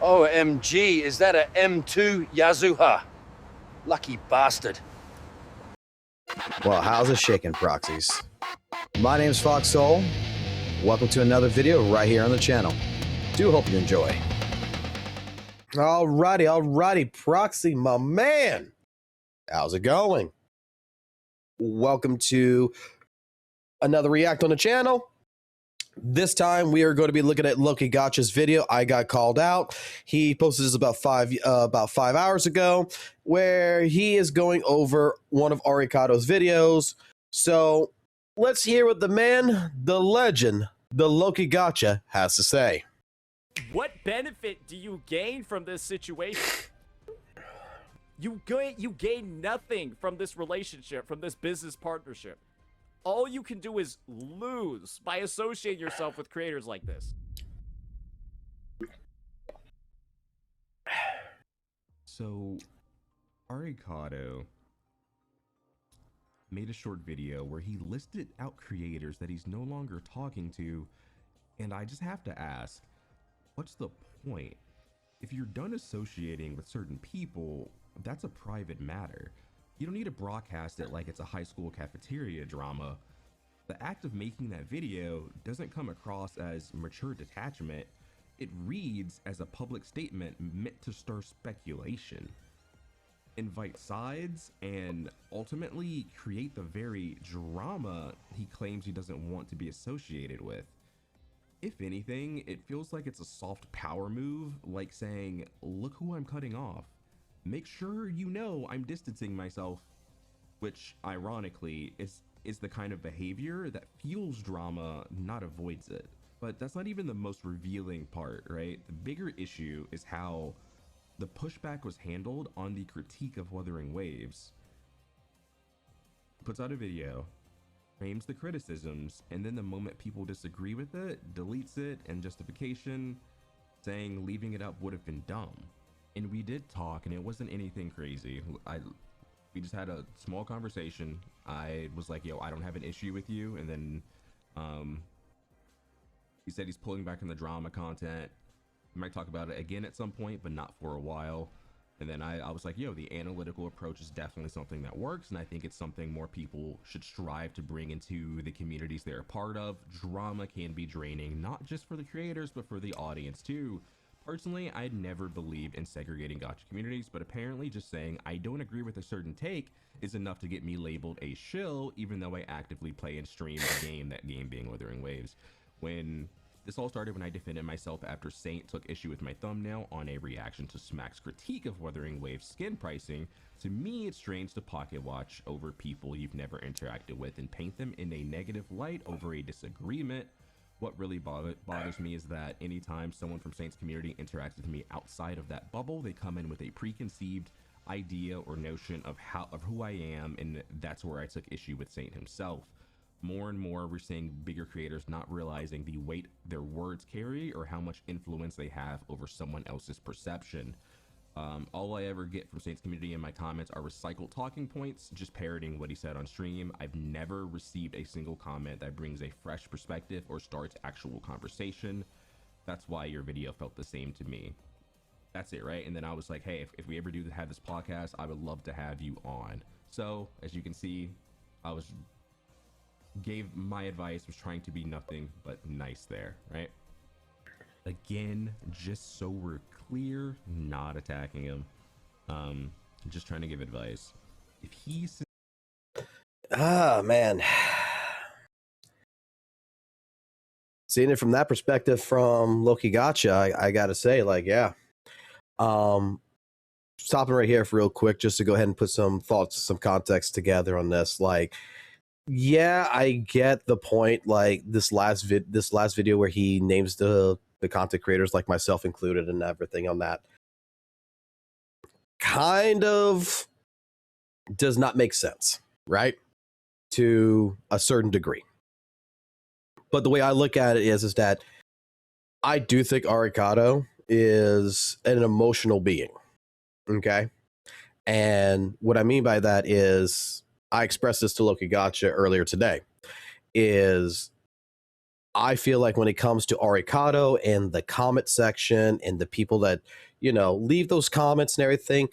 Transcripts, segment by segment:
OMG, is that a M2 Yazuha? Lucky bastard. Well, how's it shaking, proxies? My name's FOXSOL. Welcome to another video right here on the channel. Do hope you enjoy. Alrighty, Proxy, my man. How's it going? Welcome to another react on the channel. This time we are going to be looking at Loki Gacha's video. I got called out. He posted this about five hours ago, where he is going over one of Arikado's videos. So let's hear what the man, the legend, the Loki Gacha has to say. What benefit do you gain from this situation? You gain nothing from this relationship, from this business partnership. All you can do is lose by associating yourself with creators like this. So, Arikado made a short video where he listed out creators that he's no longer talking to, and I just have to ask, what's the point? If you're done associating with certain people, that's a private matter. You don't need to broadcast it like it's a high school cafeteria drama. The act of making that video doesn't come across as mature detachment. It reads as a public statement meant to stir speculation, invite sides, and ultimately create the very drama he claims he doesn't want to be associated with. If anything, it feels like it's a soft power move, like saying, look who I'm cutting off. Make sure you know I'm distancing myself, which ironically is the kind of behavior that fuels drama, not avoids it. But that's not even the most revealing part, right? The bigger issue is how the pushback was handled on the critique of Wuthering Waves. Puts out a video, frames the criticisms, and then the moment people disagree with it, deletes it, and justification, saying leaving it up would have been dumb. And we did talk, and it wasn't anything crazy. We just had a small conversation. I was like, yo, I don't have an issue with you. And then he said he's pulling back on the drama content. We might talk about it again at some point, but not for a while. And then I was like, yo, the analytical approach is definitely something that works. And I think it's something more people should strive to bring into the communities they're a part of. Drama can be draining, not just for the creators, but for the audience too. Personally, I'd never believed in segregating gacha communities, but apparently just saying I don't agree with a certain take is enough to get me labeled a shill, even though I actively play and stream the game, that game being Wuthering Waves. When this all started when I defended myself after Saint took issue with my thumbnail on a reaction to Smack's critique of Wuthering Waves skin pricing, to me it's strange to pocket watch over people you've never interacted with and paint them in a negative light over a disagreement. What really bothers me is that anytime someone from Saint's community interacts with me outside of that bubble, they come in with a preconceived idea or notion of who I am, and that's where I took issue with Saint himself. More and more, we're seeing bigger creators not realizing the weight their words carry or how much influence they have over someone else's perception. All I ever get from Saint's community in my comments are recycled talking points, just parroting what he said on stream. I've never received a single comment that brings a fresh perspective or starts actual conversation. That's why your video felt the same to me. That's it, right? And then I was like, hey, if we ever do have this podcast, I would love to have you on. So as you can see, I gave my advice, was trying to be nothing but nice there, right? Again, just so we're clear, not attacking him, just trying to give advice. If he's Man, seeing it from that perspective from Loki Gacha, I gotta say, like, yeah. Stopping right here for real quick just to go ahead and put some thoughts, some context together on this. Like, yeah, I get the point. Like this last video where he names the content creators, like myself included, and everything on that, kind of does not make sense, right? To a certain degree. But the way I look at it is that I do think Arikado is an emotional being. Okay. And what I mean by that is, I expressed this to Loki Gacha earlier today, is I feel like when it comes to Arikado and the comment section and the people that, you know, leave those comments and everything,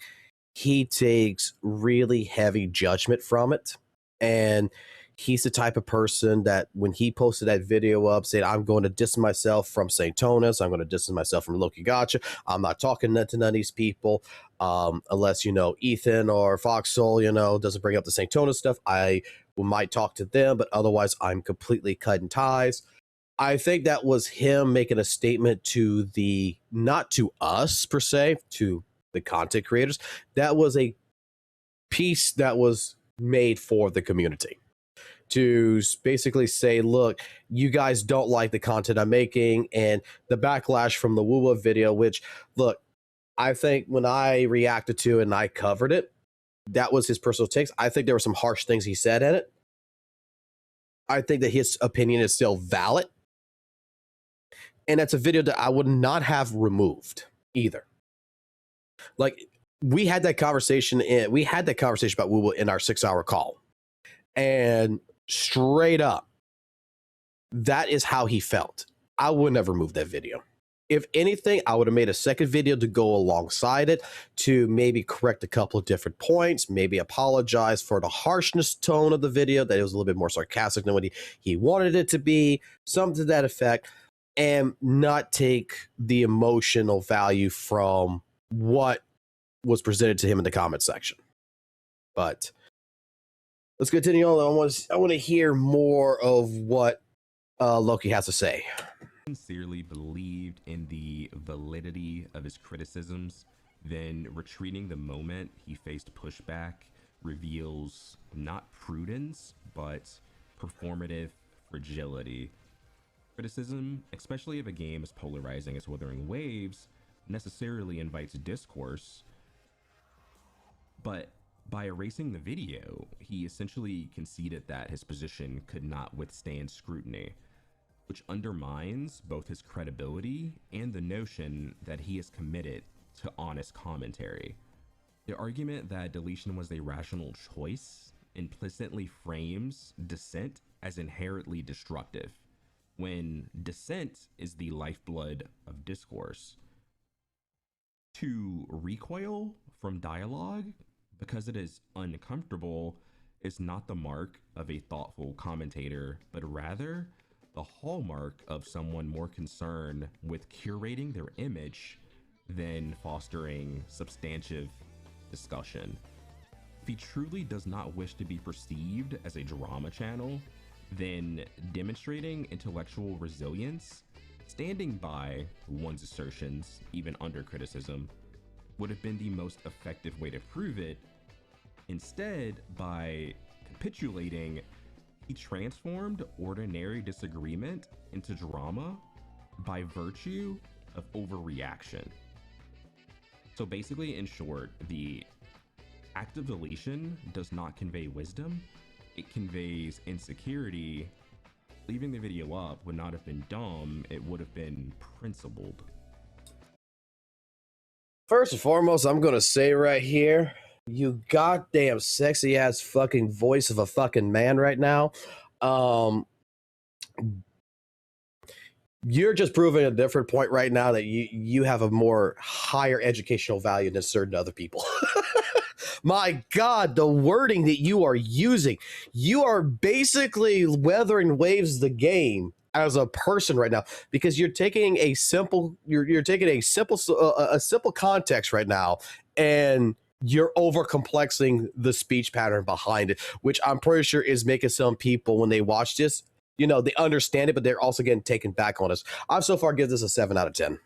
he takes really heavy judgment from it. And he's the type of person that when he posted that video up saying, I'm going to distance myself from St. Tonis, I'm going to distance myself from Loki Gacha, I'm not talking to none of these people, unless, you know, Ethan or FOXSOL, you know, doesn't bring up the St. Tonis stuff, I might talk to them, but otherwise I'm completely cutting ties. I think that was him making a statement to the, not to us per se, to the content creators. That was a piece that was made for the community to basically say, look, you guys don't like the content I'm making, and the backlash from the Woo video, which, look, I think when I reacted to it and I covered it, that was his personal takes. I think there were some harsh things he said in it. I think that his opinion is still valid. And that's a video that I would not have removed either. Like, we had that conversation about Woo in our 6-hour call. And straight up, that is how he felt. I would never move that video. If anything, I would have made a second video to go alongside it to maybe correct a couple of different points, maybe apologize for the harshness tone of the video, that it was a little bit more sarcastic than what he wanted it to be, something to that effect, and not take the emotional value from what was presented to him in the comment section. But let's continue on. I want to hear more of what Loki has to say. Sincerely believed in the validity of his criticisms, then retreating the moment he faced pushback reveals not prudence, but performative fragility. Criticism, especially if a game is polarizing as Wuthering Waves, necessarily invites discourse, but by erasing the video, he essentially conceded that his position could not withstand scrutiny, which undermines both his credibility and the notion that he is committed to honest commentary. The argument that deletion was a rational choice implicitly frames dissent as inherently destructive, when dissent is the lifeblood of discourse. To recoil from dialogue because it is uncomfortable is not the mark of a thoughtful commentator, but rather the hallmark of someone more concerned with curating their image than fostering substantive discussion. If he truly does not wish to be perceived as a drama channel, then demonstrating intellectual resilience, standing by one's assertions, even under criticism, would have been the most effective way to prove it. Instead, by capitulating, he transformed ordinary disagreement into drama by virtue of overreaction. So basically, in short, the act of deletion does not convey wisdom, it conveys insecurity. Leaving the video up would not have been dumb, it would have been principled. First and foremost, I'm going to say right here, you goddamn sexy ass fucking voice of a fucking man right now. You're just proving a different point right now that you have a more higher educational value than certain other people. My God, the wording that you are using, you are basically Wuthering Waves the game as a person right now, because you're taking a simple, you're taking a simple context right now, and you're overcomplexing the speech pattern behind it, which I'm pretty sure is making some people, when they watch this, you know, they understand it, but they're also getting taken back on us. I've so far give this a 7 out of 10.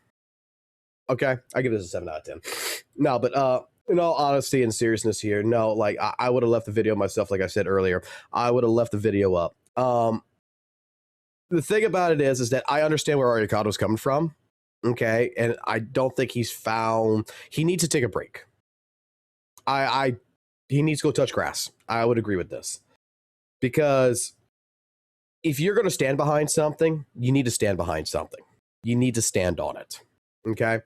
Okay, I give this a 7 out of 10. No, but in all honesty and seriousness here, no, like I would have left the video myself, like I said earlier. I would have left the video up. The thing about it is that I understand where Arikado's coming from, okay, and I don't think he needs to take a break. He needs to go touch grass. I would agree with this, because if you're going to stand behind something, you need to stand behind something. You need to stand on it, okay?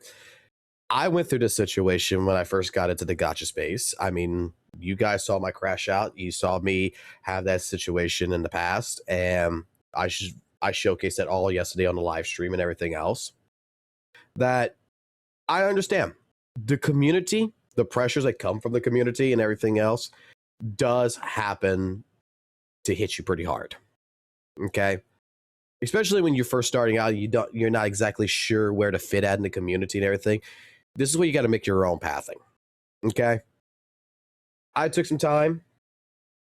I went through this situation when I first got into the gacha space. I mean, you guys saw my crash out. You saw me have that situation in the past, and I showcased that all yesterday on the live stream and everything else, that I understand the community, the pressures that come from the community and everything else does happen to hit you pretty hard. Okay. Especially when you're first starting out, you're not exactly sure where to fit at in the community and everything. This is where you got to make your own pathing. Okay. I took some time.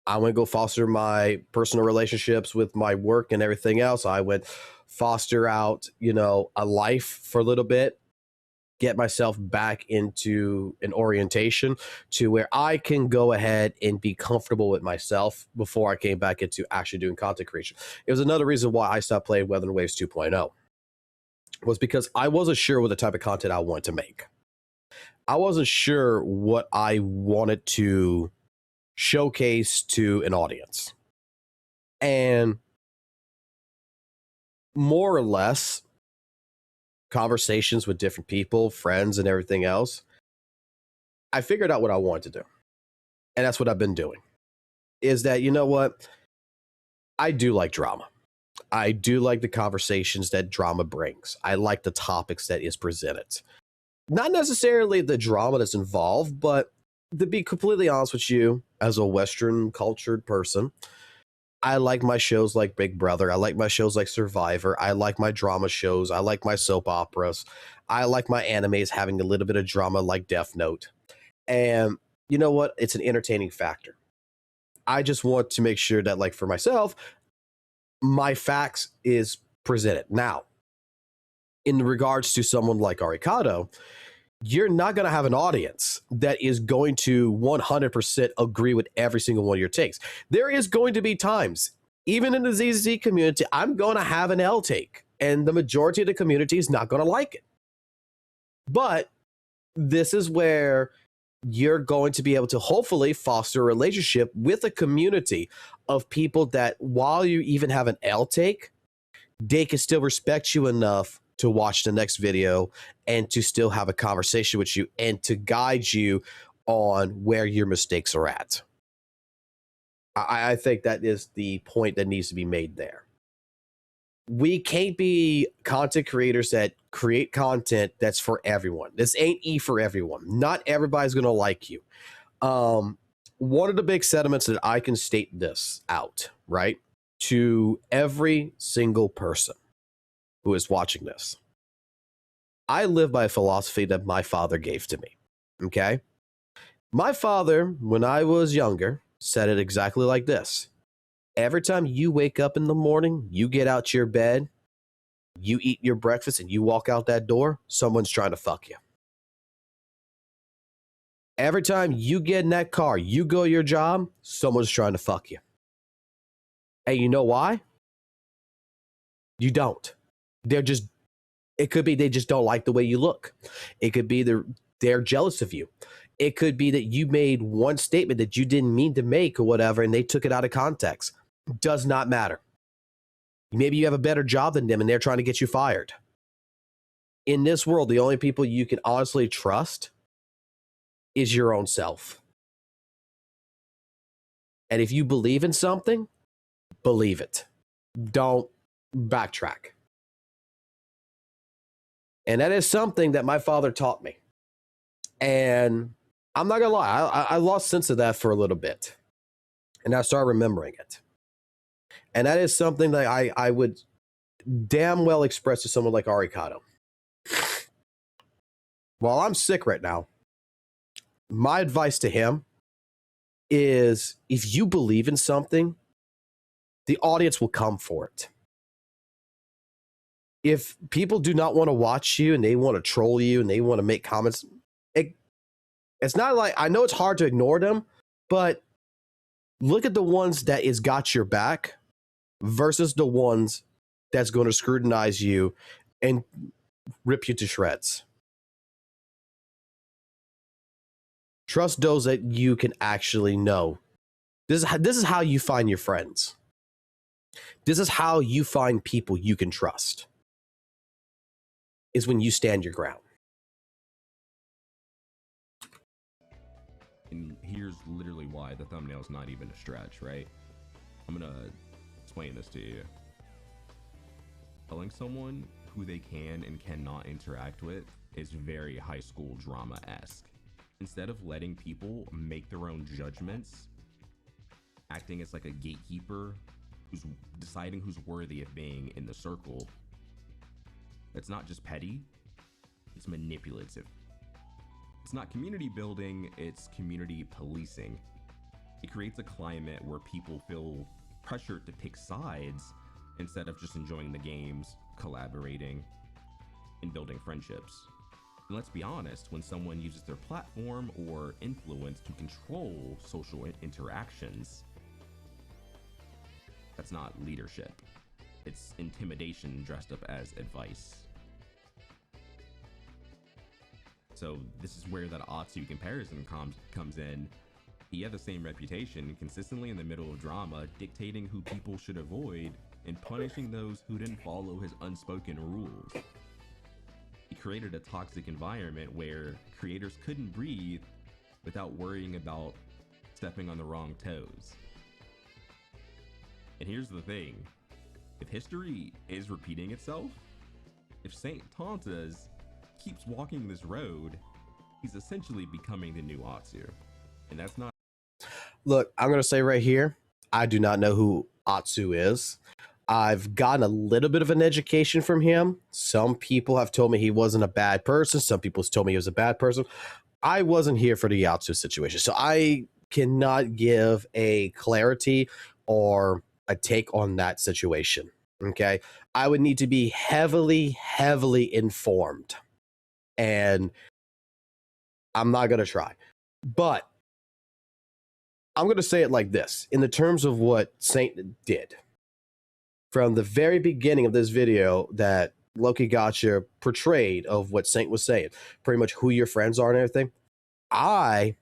I went go foster my personal relationships with my work and everything else. I went foster out, a life for a little bit, get myself back into an orientation to where I can go ahead and be comfortable with myself before I came back into actually doing content creation. It was another reason why I stopped playing Weather and Waves 2.0, was because I wasn't sure what the type of content I wanted to make. I wasn't sure what I wanted to showcase to an audience. And more or less, conversations with different people, friends, and everything else, I figured out what I wanted to do. And that's what I've been doing. Is that, you know what? I do like drama. I do like the conversations that drama brings. I like the topics that is presented. Not necessarily the drama that's involved, but to be completely honest with you, as a Western cultured person, I like my shows like Big Brother. I like my shows like Survivor. I like my drama shows. I like my soap operas. I like my animes having a little bit of drama like Death Note. And you know what? It's an entertaining factor. I just want to make sure that, like, for myself, my facts is presented. Now, in regards to someone like Arikado, you're not going to have an audience that is going to 100% agree with every single one of your takes. There is going to be times, even in the ZZ community, I'm going to have an L take, and the majority of the community is not going to like it. But this is where you're going to be able to hopefully foster a relationship with a community of people that, while you even have an L take, they can still respect you enough to watch the next video and to still have a conversation with you and to guide you on where your mistakes are at. I think that is the point that needs to be made there. We can't be content creators that create content that's for everyone. This ain't E for everyone. Not everybody's going to like you. One of the big sentiments that I can state this out, right, to every single person who is watching this. I live by a philosophy that my father gave to me. Okay? My father, when I was younger, said it exactly like this. Every time you wake up in the morning, you get out your bed, you eat your breakfast, and you walk out that door, someone's trying to fuck you. Every time you get in that car, you go to your job, someone's trying to fuck you. And you know why? You don't. It could be they just don't like the way you look. It could be they're jealous of you. It could be that you made one statement that you didn't mean to make or whatever, and they took it out of context. Does not matter. Maybe you have a better job than them and they're trying to get you fired. In this world, the only people you can honestly trust is your own self. And if you believe in something, believe it. Don't backtrack. And that is something that my father taught me. And I'm not going to lie, I lost sense of that for a little bit. And I started remembering it. And that is something that I would damn well express to someone like Arikado. While I'm sick right now, my advice to him is, if you believe in something, the audience will come for it. If people do not want to watch you and they want to troll you and they want to make comments, it's not like, I know it's hard to ignore them, but look at the ones that is got your back versus the ones that's going to scrutinize you and rip you to shreds. Trust those that you can actually know. This is how you find your friends. This is how you find people you can trust. Is when you stand your ground. And here's literally why the thumbnail's not even a stretch, right? I'm gonna explain this to you. Telling someone who they can and cannot interact with is very high school drama-esque. Instead of letting people make their own judgments, acting as like a gatekeeper who's deciding who's worthy of being in the circle, it's not just petty, it's manipulative. It's not community building, it's community policing. It creates a climate where people feel pressured to pick sides instead of just enjoying the games, collaborating, and building friendships. And let's be honest, when someone uses their platform or influence to control social interactions, that's not leadership. It's intimidation dressed up as advice. So this is where that Atsu comparison comes in. He had the same reputation, consistently in the middle of drama, dictating who people should avoid and punishing those who didn't follow his unspoken rules. He created a toxic environment where creators couldn't breathe without worrying about stepping on the wrong toes. And here's the thing, if history is repeating itself, if Saint Tantas keeps walking this road, he's essentially becoming the new Atsu. And that's not... Look, I'm going to say right here, I do not know who Atsu is. I've gotten a little bit of an education from him. Some people have told me he wasn't a bad person. Some people have told me he was a bad person. I wasn't here for the Atsu situation, so I cannot give a clarity or a take on that situation. Okay? I would need to be heavily informed. And I'm not going to try. But I'm going to say it like this. In the terms of what Saint did, from the very beginning of this video that Loki Gacha portrayed of what Saint was saying, pretty much who your friends are and everything, I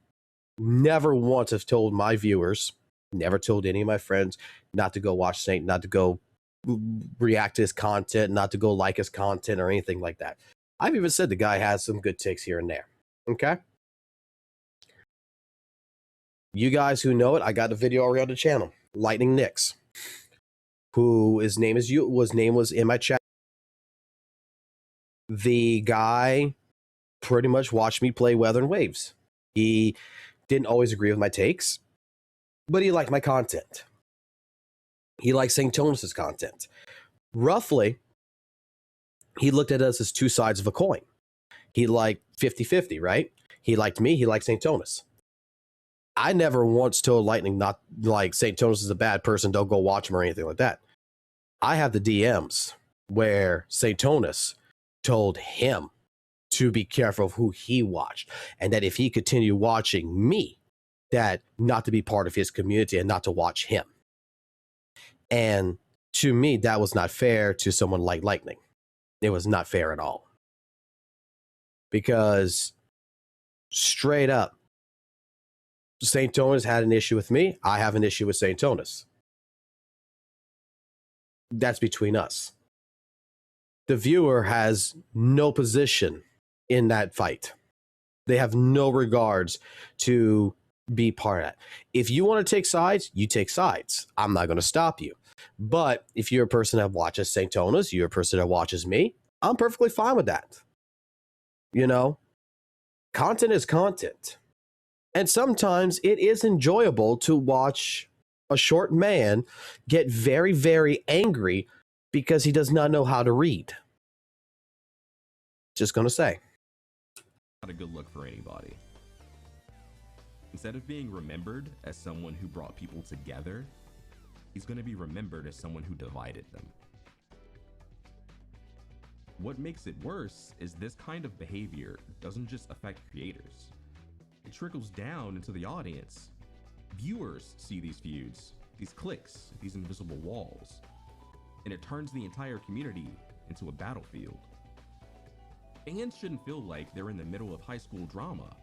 never once have told my viewers, never told any of my friends not to go watch Saint, not to go react to his content, not to go like his content or anything like that. I've even said the guy has some good takes here and there. Okay? You guys who know it, I got a video already on the channel. Lightning Nix, who his name was in my chat. The guy pretty much watched me play Weather and Waves. He didn't always agree with my takes, but he liked my content. He liked St. Tonus's content. Roughly, he looked at us as two sides of a coin. He liked 50-50, right? He liked me, he liked St. Tonus. I never once told Lightning not like St. Tonus is a bad person, don't go watch him or anything like that. I have the DMs where St. Tonus told him to be careful of who he watched, and that if he continued watching me, that not to be part of his community and not to watch him. And to me, that was not fair to someone like Lightning. It was not fair at all. Because straight up, St. Tonus had an issue with me. I have an issue with St. Tonus. That's between us. The viewer has no position in that fight. They have no regards to be part of that. If you want to take sides, you take sides. I'm not going to stop you. But if you're a person that watches St. Tonus, you're a person that watches me, I'm perfectly fine with that. You know, content is content. And sometimes it is enjoyable to watch a short man get very angry because he does not know how to read. Just going to say. Not a good look for anybody. Instead of being remembered as someone who brought people together, he's going to be remembered as someone who divided them. What makes it worse is this kind of behavior doesn't just affect creators. It trickles down into the audience. Viewers see these feuds, these cliques, these invisible walls, and it turns the entire community into a battlefield. Fans shouldn't feel like they're in the middle of high school drama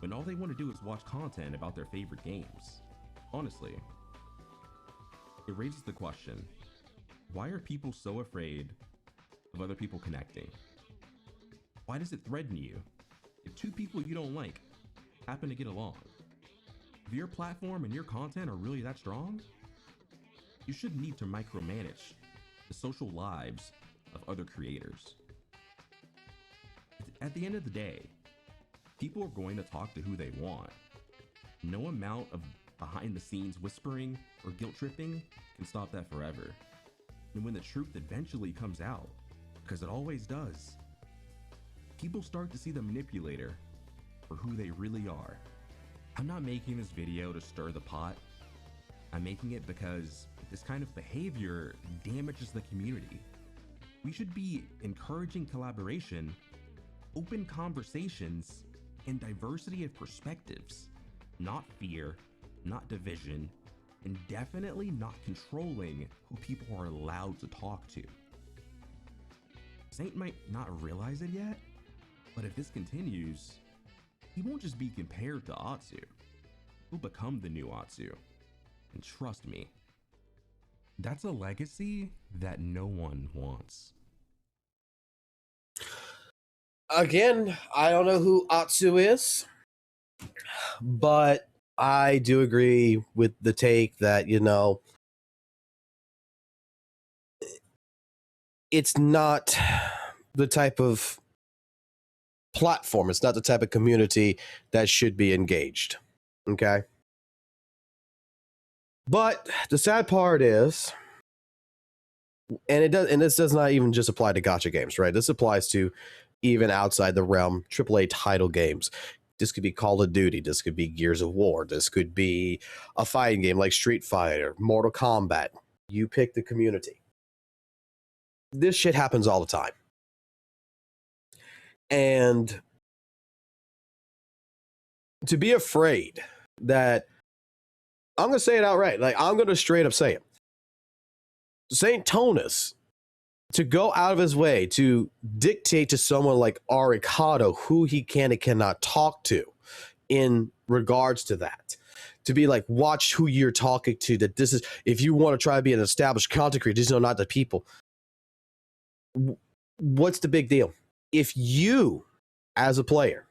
when all they want to do is watch content about their favorite games. Honestly, it raises the question, why are people so afraid of other people connecting? Why does it threaten you if two people you don't like happen to get along? If your platform and your content are really that strong, you shouldn't need to micromanage the social lives of other creators. At the end of the day, people are going to talk to who they want. No amount of behind the scenes whispering or guilt tripping can stop that forever. And when the truth eventually comes out, because it always does, people start to see the manipulator for who they really are. I'm not making this video to stir the pot. I'm making it because this kind of behavior damages the community. We should be encouraging collaboration, open conversations, and diversity of perspectives, not fear, not division, and definitely not controlling who people are allowed to talk to. Saint might not realize it yet, but if this continues, he won't just be compared to Atsu. He'll become the new Atsu. And trust me, that's a legacy that no one wants. Again, I don't know who Atsu is, but I do agree with the take that, you know, it's not the type of platform, it's not the type of community that should be engaged. Okay? But the sad part is, and this does not even just apply to gacha games, right? This applies to even outside the realm AAA title games. This could be Call of Duty, this could be Gears of War, this could be a fighting game like Street Fighter, Mortal Kombat. You pick the community. This shit happens all the time. And to be afraid that, I'm going to say it outright, like I'm going to straight up say it. St. Tonus, to go out of his way to dictate to someone like Arikado who he can and cannot talk to in regards to that. To be like, watch who you're talking to, that this is, if you want to try to be an established content creator, these are not the people. What's the big deal? If you, as a player,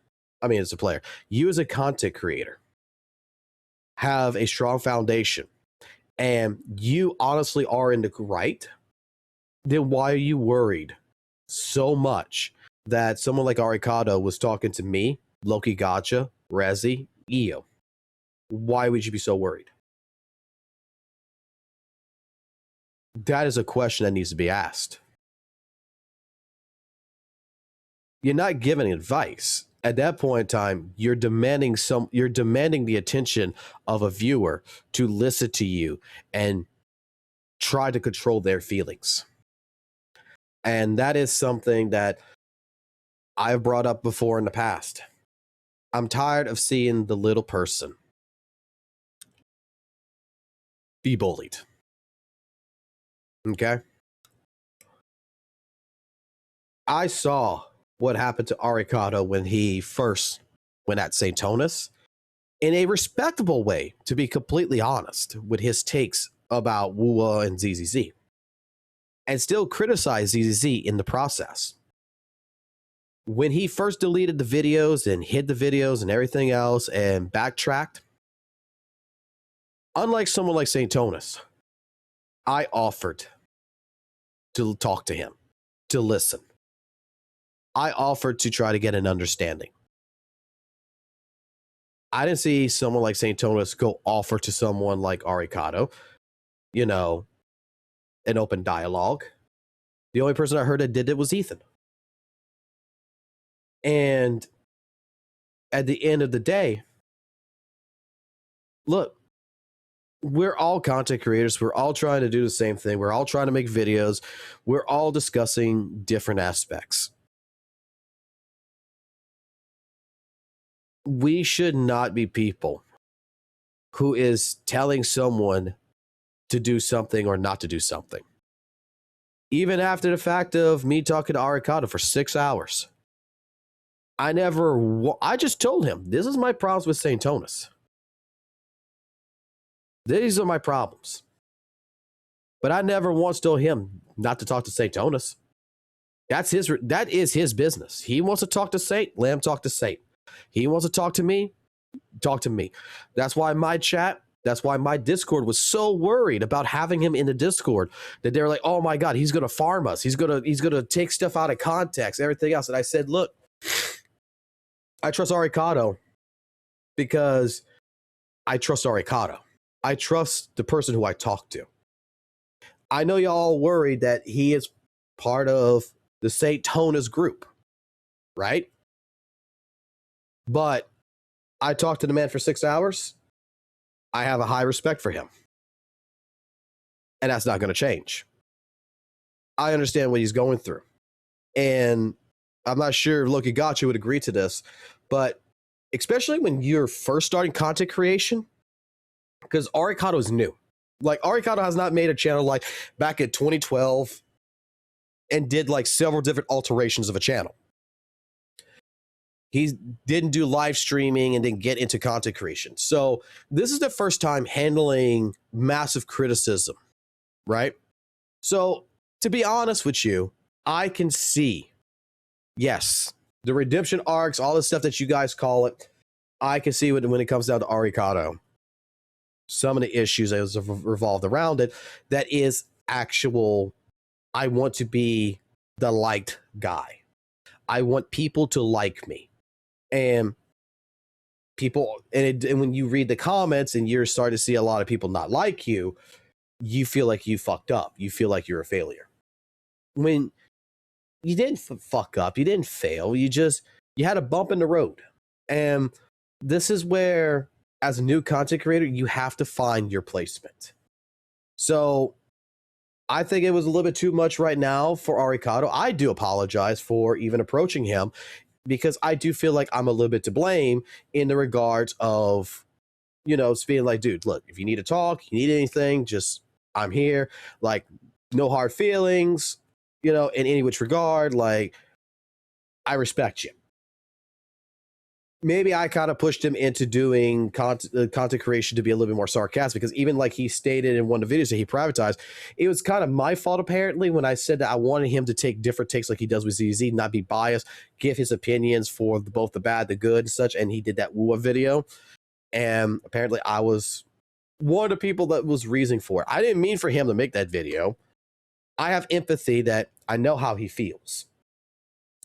you as a content creator, have a strong foundation and you honestly are in the right, then why are you worried so much that someone like Arikado was talking to me, Loki Gacha, Rezi, Io? Why would you be so worried? That is a question that needs to be asked. You're not giving advice. At that point in time, you're demanding the attention of a viewer to listen to you and try to control their feelings. And that is something that I've brought up before in the past. I'm tired of seeing the little person be bullied. Okay? I saw what happened to Arikado when he first went at St. Tonus in a respectable way, to be completely honest, with his takes about Wuwa and ZZZ, and still criticize ZZZ in the process. When he first deleted the videos and hid the videos and everything else and backtracked, unlike someone like St. Tonus, I offered to talk to him, to listen. I offered to try to get an understanding. I didn't see someone like St. Tonus go offer to someone like Arikado, you know, an open dialogue. The only person I heard that did it was Ethan. And at the end of the day, look, we're all content creators. We're all trying to do the same thing. We're all trying to make videos. We're all discussing different aspects. We should not be people who is telling someone to do something or not to do something. Even after the fact of me talking to Arikado for 6 hours, I just told him, this is my problems with St. Tonus. These are my problems. But I never once told him not to talk to St. Tonus. That is his business. He wants to talk to Saint, let him talk to Saint. He wants to talk to me, talk to me. That's why my chat That's why my Discord was so worried about having him in the Discord that they were like, "Oh my God, he's gonna farm us. He's gonna take stuff out of context, everything else." And I said, "Look, I trust Arikado because I trust Arikado. I trust the person who I talk to. I know y'all worried that he is part of the Saint Tona's group, right? But I talked to the man for 6 hours. I have a high respect for him. And that's not going to change. I understand what he's going through. And I'm not sure if Loki Gacha would agree to this, but especially when you're first starting content creation, because Arikado is new. Like, Arikado has not made a channel like back in 2012 and did like several different alterations of a channel. He didn't do live streaming and then get into content creation. So this is the first time handling massive criticism, right? So to be honest with you, I can see, yes, the redemption arcs, all the stuff that you guys call it, I can see when it comes down to Arikado, some of the issues that have revolved around it, that is actual, I want to be the liked guy. I want people to like me. And people, and when you read the comments and you're starting to see a lot of people not like you, you feel like you fucked up. You feel like you're a failure. When you didn't fuck up, you didn't fail. You had a bump in the road. And this is where, as a new content creator, you have to find your placement. So I think it was a little bit too much right now for Arikado. I do apologize for even approaching him, because I do feel like I'm a little bit to blame in the regards of, it's being like, dude, look, if you need to talk, you need anything, just, I'm here. Like, no hard feelings, in any which regard. Like, I respect you. Maybe I kind of pushed him into doing content creation to be a little bit more sarcastic, because even like he stated in one of the videos that he privatized, it was kind of my fault apparently when I said that I wanted him to take different takes like he does with ZZ, not be biased, give his opinions for both the bad, the good and such, and he did that Wua video. And apparently I was one of the people that was reasoning for it. I didn't mean for him to make that video. I have empathy that I know how he feels.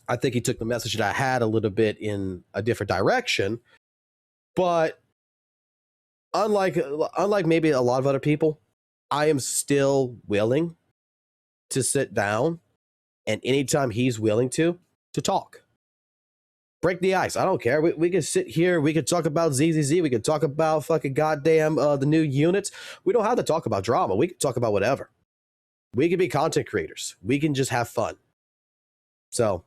I think he took the message that I had a little bit in a different direction, but unlike maybe a lot of other people, I am still willing to sit down, and anytime he's willing to talk, break the ice. I don't care. We can sit here. We could talk about ZZZ. We could talk about fucking goddamn the new units. We don't have to talk about drama. We can talk about whatever. We can be content creators. We can just have fun. So,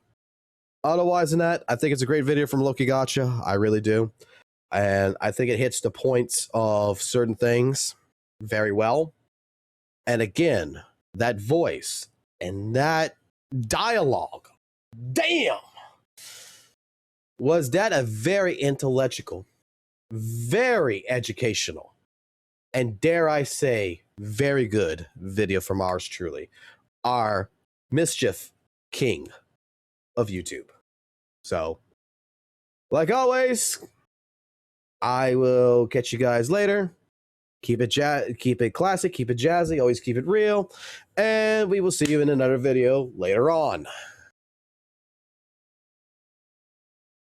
otherwise than that, I think it's a great video from Loki Gacha. I really do. And I think it hits the points of certain things very well. And again, that voice and that dialogue, damn, was that a very intellectual, very educational, and dare I say, very good video from ours truly, our mischief king of YouTube. So, like always, I will catch you guys later. Keep it classic, keep it jazzy, always keep it real, and we will see you in another video later on.